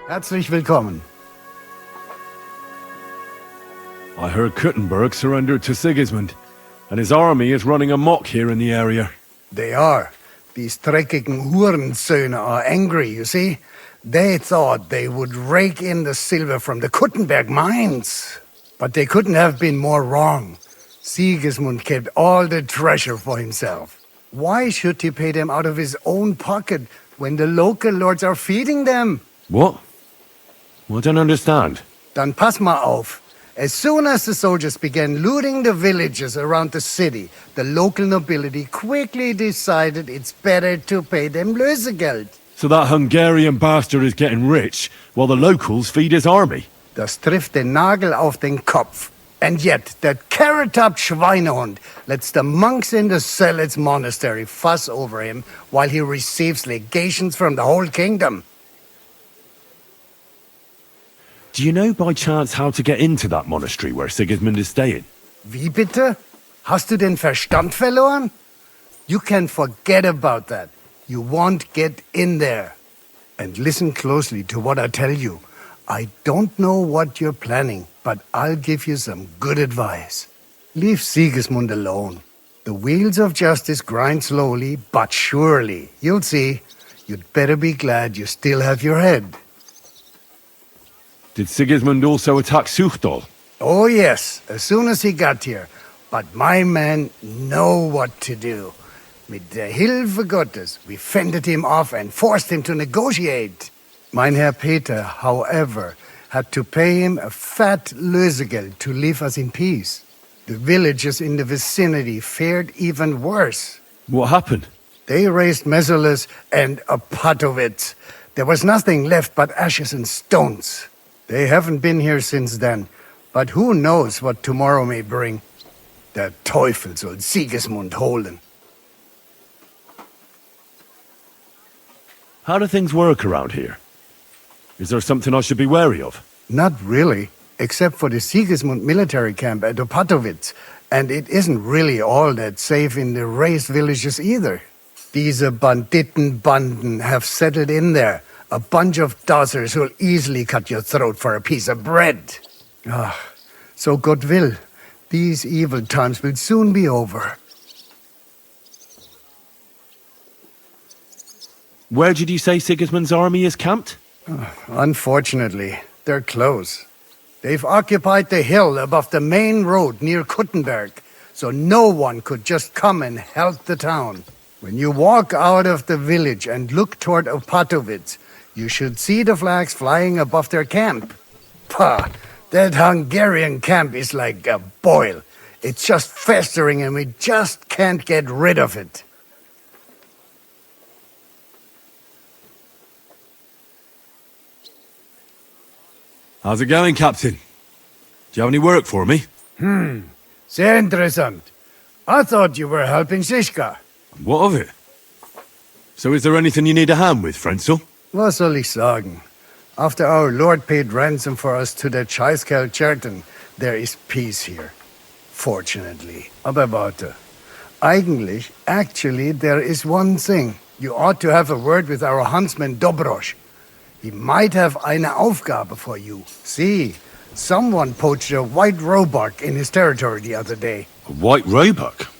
Herzlich willkommen. I heard Kuttenberg surrendered to Sigismund, and his army is running amok here in the area. They are. These dreckigen Hurensöhne are angry, you see? They thought they would rake in the silver from the Kuttenberg mines. But they couldn't have been more wrong. Sigismund kept all the treasure for himself. Why should he pay them out of his own pocket when the local lords are feeding them? What? I don't understand. Dann pass mal auf. As soon as the soldiers began looting the villages around the city, the local nobility quickly decided it's better to pay them Lösegeld. So that Hungarian bastard is getting rich, while the locals feed his army? Das trifft den Nagel auf den Kopf. And yet, that carrot-top Schweinehund lets the monks in the Zealots monastery fuss over him while he receives legations from the whole kingdom. Do you know by chance how to get into that monastery where Sigismund is staying? Wie bitte? Hast du den Verstand verloren? You can forget about that. You won't get in there. And listen closely to what I tell you. I don't know what you're planning, but I'll give you some good advice. Leave Sigismund alone. The wheels of justice grind slowly, but surely. You'll see. You'd better be glad you still have your head. Did Sigismund also attack Suchdol? Oh yes, as soon as he got here. But my men know what to do. Mit der Hilfe Gottes, we fended him off and forced him to negotiate. Mein Herr Peter, however, had to pay him a fat Lösegeld to leave us in peace. The villagers in the vicinity fared even worse. What happened? They raised Mesolis and Opatowitz. There was nothing left but ashes and stones. They haven't been here since then, but who knows what tomorrow may bring. Der Teufel soll Sigismund holen. How do things work around here? Is there something I should be wary of? Not really, except for the Sigismund military camp at Opatowitz, and it isn't really all that safe in the raised villages either. These Banditenbanden have settled in there. A bunch of dossers who'll easily cut your throat for a piece of bread. So God will. These evil times will soon be over. Where did you say Sigismund's army is camped? Unfortunately, they're close. They've occupied the hill above the main road near Kuttenberg, so no one could just come and help the town. When you walk out of the village and look toward Opatowitz, you should see the flags flying above their camp. Pah! That Hungarian camp is like a boil. It's just festering and we just can't get rid of it. How's it going, Captain? Do you have any work for me? Sehr interessant. I thought you were helping Sischka. What of it? So is there anything you need a hand with, Frenzel? Was soll ich sagen? After our Lord paid ransom for us to the Scheißkerl Cherton, there is peace here. Fortunately. Aber warte. Actually, there is one thing. You ought to have a word with our huntsman Dobrosch. He might have eine Aufgabe for you. See, someone poached a white Roebuck in his territory the other day. A white Roebuck?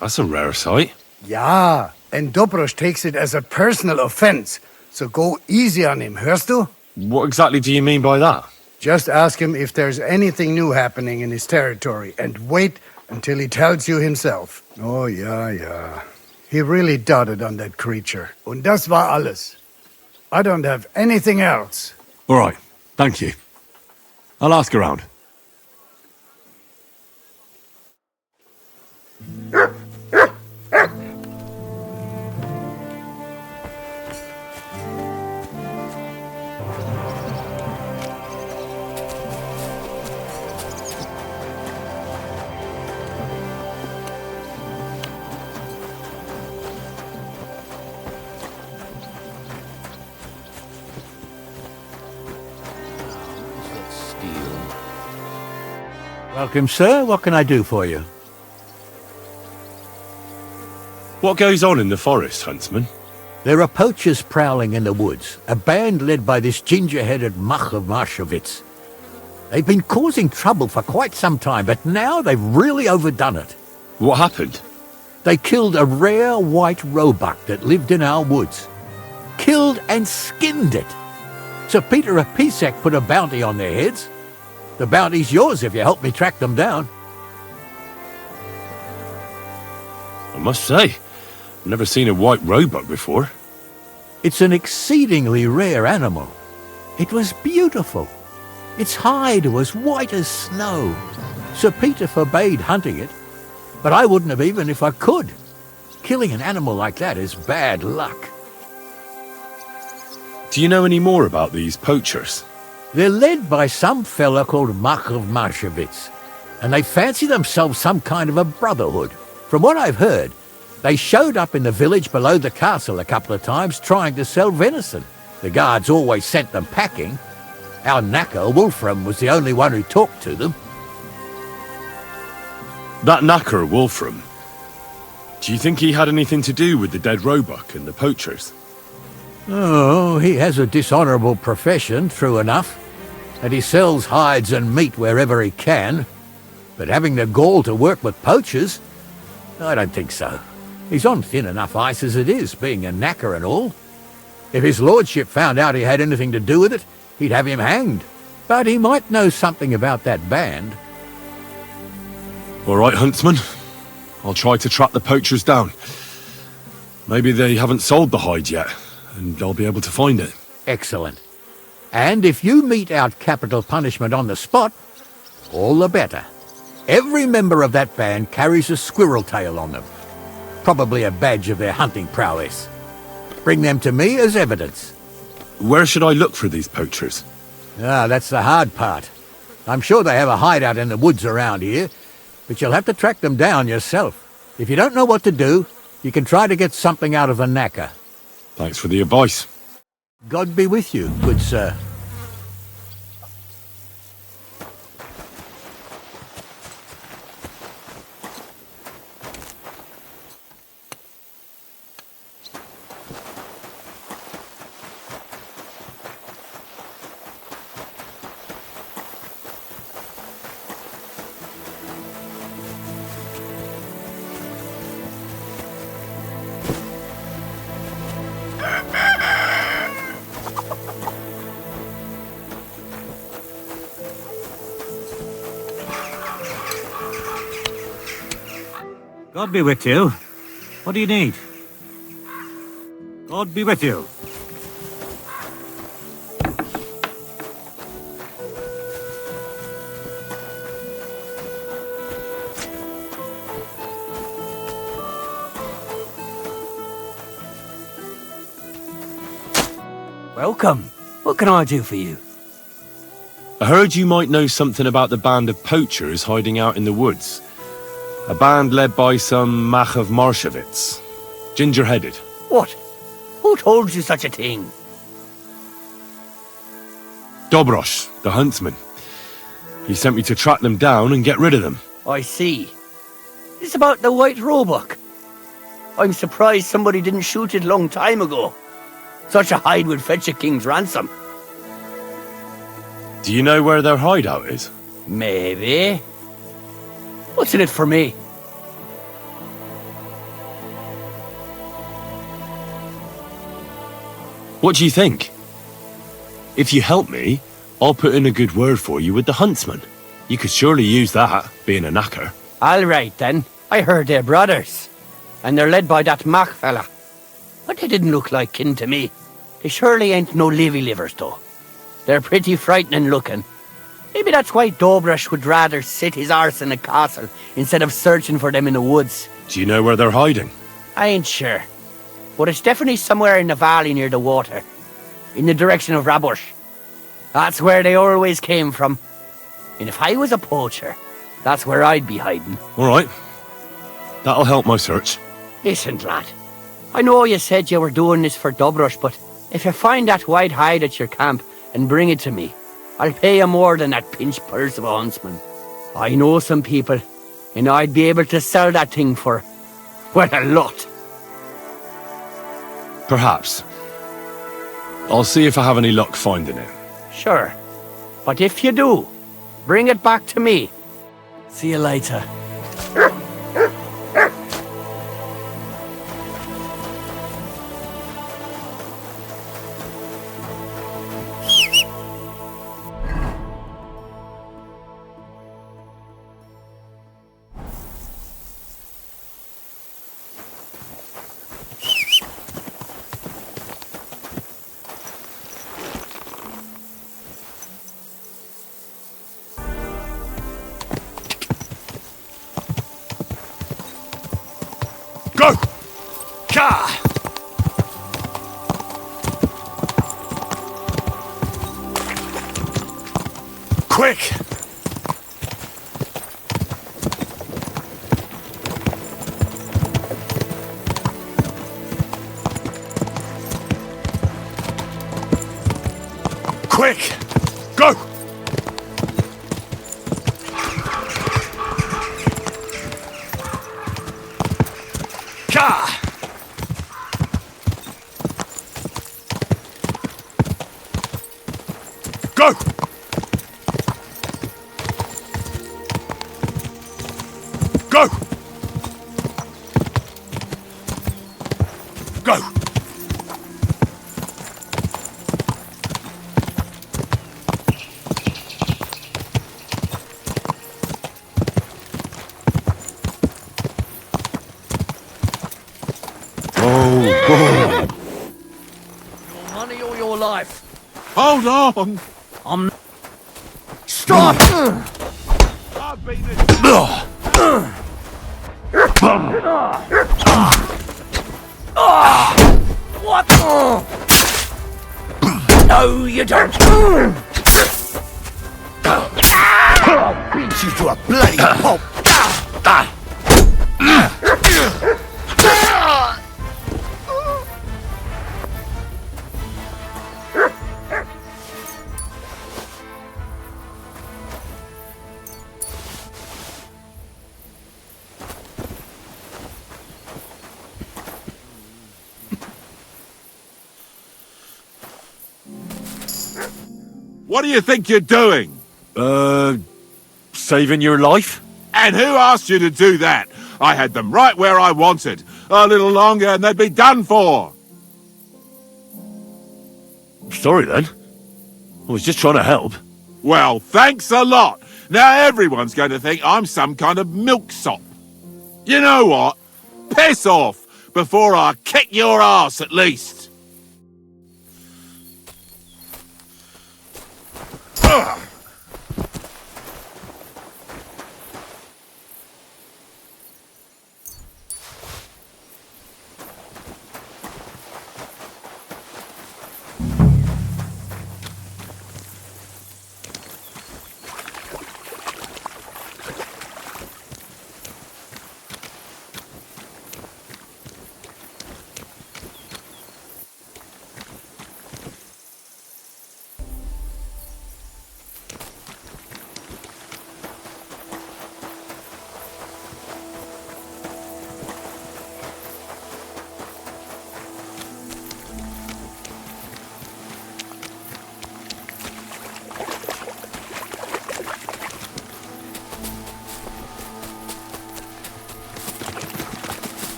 That's a rare sight. Ja, and Dobrosch takes it as a personal offense. So go easy on him, hörst du? What exactly do you mean by that? Just ask him if there's anything new happening in his territory, and wait until he tells you himself. Oh, ja. He really doted on that creature. Und das war alles. I don't have anything else. All right, thank you. I'll ask around. Welcome, sir. What can I do for you? What goes on in the forest, Huntsman? There are poachers prowling in the woods, a band led by this ginger-headed muck of Marshowitz. They've been causing trouble for quite some time, but now they've really overdone it. What happened? They killed a rare white roebuck that lived in our woods. Killed and skinned it. Sir Peter of Pisek put a bounty on their heads. The bounty's yours if you help me track them down. I must say, I've never seen a white roebuck before. It's an exceedingly rare animal. It was beautiful. Its hide was white as snow. Sir Peter forbade hunting it, but I wouldn't have even if I could. Killing an animal like that is bad luck. Do you know any more about these poachers? They're led by some fella called Mark of Marshowitz, and they fancy themselves some kind of a brotherhood. From what I've heard, they showed up in the village below the castle a couple of times trying to sell venison. The guards always sent them packing. Our knacker, Wolfram, was the only one who talked to them. That knacker, Wolfram. Do you think he had anything to do with the dead roebuck and the poachers? Oh, he has a dishonourable profession, true enough, and he sells hides and meat wherever he can. But having the gall to work with poachers? I don't think so. He's on thin enough ice as it is, being a knacker and all. If his lordship found out he had anything to do with it, he'd have him hanged. But he might know something about that band. All right, huntsman. I'll try to track the poachers down. Maybe they haven't sold the hide yet, and I'll be able to find it. Excellent. And if you mete out capital punishment on the spot, all the better. Every member of that band carries a squirrel tail on them. Probably a badge of their hunting prowess. Bring them to me as evidence. Where should I look for these poachers? Ah, that's the hard part. I'm sure they have a hideout in the woods around here, but you'll have to track them down yourself. If you don't know what to do, you can try to get something out of the knacker. Thanks for the advice. God be with you, good sir. God be with you. What do you need? God be with you. Welcome. What can I do for you? I heard you might know something about the band of poachers hiding out in the woods. A band led by some Mach of Marshowitz. Ginger-headed. What? Who told you such a thing? Dobrosh, the huntsman. He sent me to track them down and get rid of them. I see. It's about the white roebuck. I'm surprised somebody didn't shoot it long time ago. Such a hide would fetch a king's ransom. Do you know where their hideout is? Maybe. What's in it for me? What do you think? If you help me, I'll put in a good word for you with the huntsman. You could surely use that, being a knacker. All right, then. I heard they're brothers. And they're led by that Mach fella. But they didn't look like kin to me. They surely ain't no livers, though. They're pretty frightening looking. Maybe that's why Dobrosh would rather sit his arse in a castle instead of searching for them in the woods. Do you know where they're hiding? I ain't sure. But it's definitely somewhere in the valley near the water. In the direction of Rabush. That's where they always came from. And if I was a poacher, that's where I'd be hiding. All right. That'll help my search. Listen, lad. I know you said you were doing this for Dobrosh, but if you find that white hide at your camp and bring it to me, I'll pay you more than that pinch purse of a huntsman. I know some people, and I'd be able to sell that thing for, well, a lot. Perhaps. I'll see if I have any luck finding it. Sure. But if you do, bring it back to me. See you later. Go! Ka! Quick! Quick! Go! Ka! Go! Go! Go! Oh, Your money or your life? hold on! I'm... Stop! I've been What? No, you don't. I'll beat you to a bloody pulp. What do you think you're doing? Saving your life? And who asked you to do that? I had them right where I wanted. A little longer and they'd be done for. Sorry then. I was just trying to help. Well, thanks a lot. Now everyone's going to think I'm some kind of milksop. You know what? Piss off before I kick your ass at least. Ugh.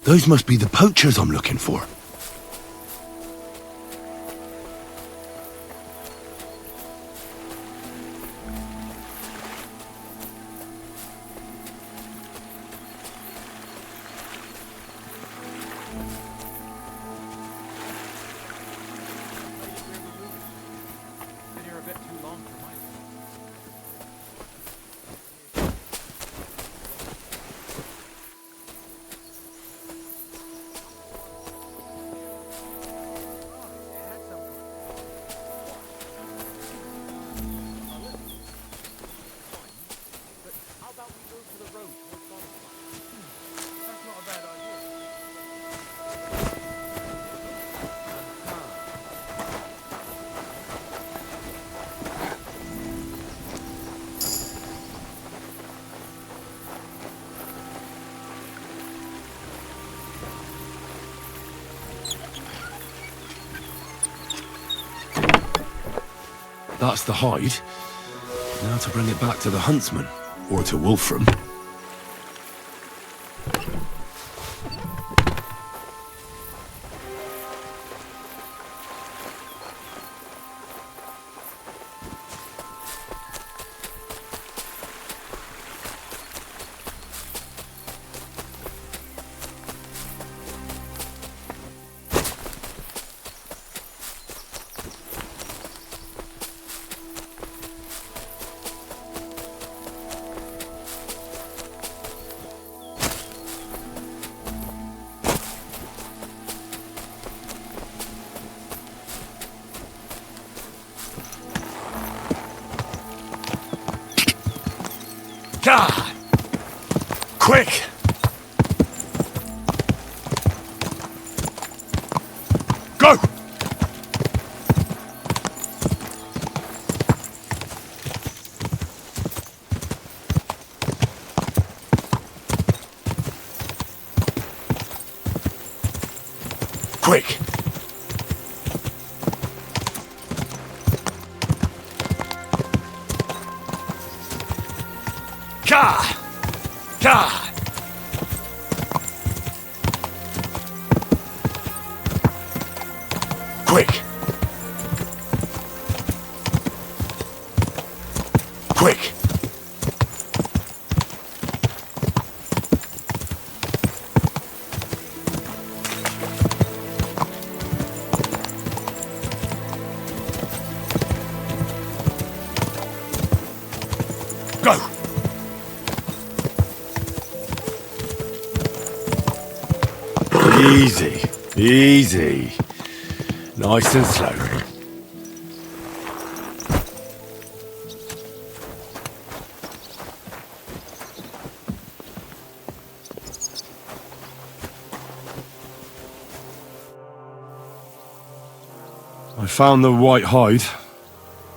Those must be the poachers I'm looking for. That's the hide. Now to bring it back to the huntsman, or to Wolfram. God! Quick! Go! Quick! God! God! Quick! Quick! Go! Easy, easy. Nice and slow. I found the white hide.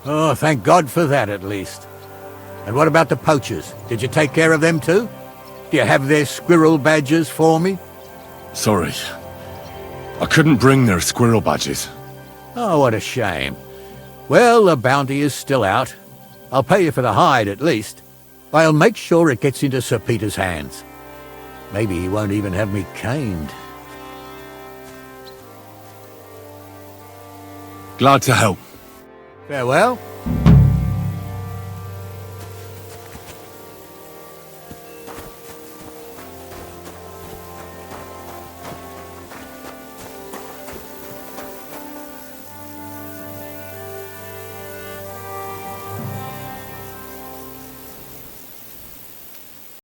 Oh, thank God for that, at least. And what about the poachers? Did you take care of them too? Do you have their squirrel badges for me? Sorry. I couldn't bring their squirrel badges. Oh, what a shame. Well, the bounty is still out. I'll pay you for the hide, at least. I'll make sure it gets into Sir Peter's hands. Maybe he won't even have me caned. Glad to help. Farewell.